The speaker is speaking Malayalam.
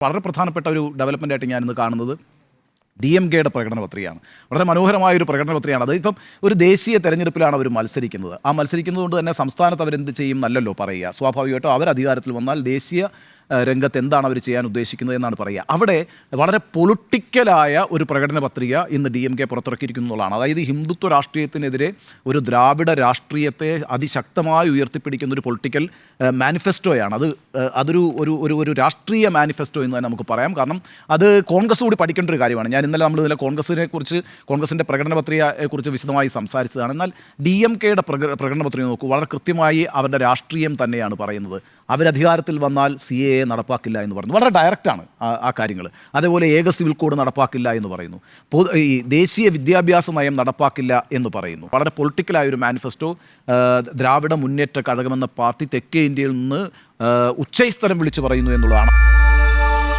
വളരെ പ്രധാനപ്പെട്ട ഒരു ഡെവലപ്മെൻ്റ് ആയിട്ട് ഞാനിന്ന് കാണുന്നത് DMKയുടെ പ്രകടന പത്രികയാണ്. വളരെ മനോഹരമായൊരു പ്രകടന പത്രികയാണ്. അത് ഇപ്പം ഒരു ദേശീയ തെരഞ്ഞെടുപ്പിലാണ് അവർ മത്സരിക്കുന്നത്. ആ മത്സരിക്കുന്നത് കൊണ്ട് തന്നെ സംസ്ഥാനത്ത് അവരെന്ത് ചെയ്യും നല്ലല്ലോ പറയുക. സ്വാഭാവികമായിട്ടും അവർ അധികാരത്തിൽ വന്നാൽ ദേശീയ രംഗത്ത് എന്താണ് അവർ ചെയ്യാൻ ഉദ്ദേശിക്കുന്നത് എന്നാണ് പറയുക. അവിടെ വളരെ പൊളിറ്റിക്കലായ ഒരു പ്രകടന പത്രിക ഇന്ന് DMK പുറത്തിറക്കിയിരിക്കുന്നു എന്നുള്ളതാണ്. അതായത് ഹിന്ദുത്വ രാഷ്ട്രീയത്തിനെതിരെ ഒരു ദ്രാവിഡ രാഷ്ട്രീയത്തെ അതിശക്തമായി ഉയർത്തിപ്പിടിക്കുന്ന ഒരു പൊളിറ്റിക്കൽ മാനിഫെസ്റ്റോയാണ്. അതൊരു ഒരു ഒരു ഒരു രാഷ്ട്രീയ മാനിഫെസ്റ്റോ എന്ന് തന്നെ നമുക്ക് പറയാം. കാരണം അത് കോൺഗ്രസ് കൂടി പഠിക്കേണ്ട ഒരു കാര്യമാണ്. ഞാൻ ഇന്നലെ കോൺഗ്രസിൻ്റെ പ്രകടന പത്രികയെക്കുറിച്ച് വിശദമായി സംസാരിച്ചതാണ്. എന്നാൽ DMKയുടെ പ്രകടന പത്രിക നോക്കൂ, വളരെ കൃത്യമായി അവരുടെ രാഷ്ട്രീയം തന്നെയാണ് പറയുന്നത്. അവരധികാരത്തിൽ വന്നാൽ CAA നടപ്പാക്കില്ല എന്ന് പറയുന്നു. വളരെ ഡയറക്റ്റാണ് ആ കാര്യങ്ങൾ. അതേപോലെ ഏക സിവിൽ കോഡ് നടപ്പാക്കില്ല എന്ന് പറയുന്നു. ഈ ദേശീയ വിദ്യാഭ്യാസ നയം നടപ്പാക്കില്ല എന്ന് പറയുന്നു. വളരെ പൊളിറ്റിക്കലായൊരു മാനിഫെസ്റ്റോ ദ്രാവിഡ മുന്നേറ്റ കഴകമെന്ന പാർട്ടി തെക്കേ ഇന്ത്യയിൽ നിന്ന് ഉച്ചൈസ്തരം വിളിച്ചു പറയുന്നു എന്നുള്ളതാണ്.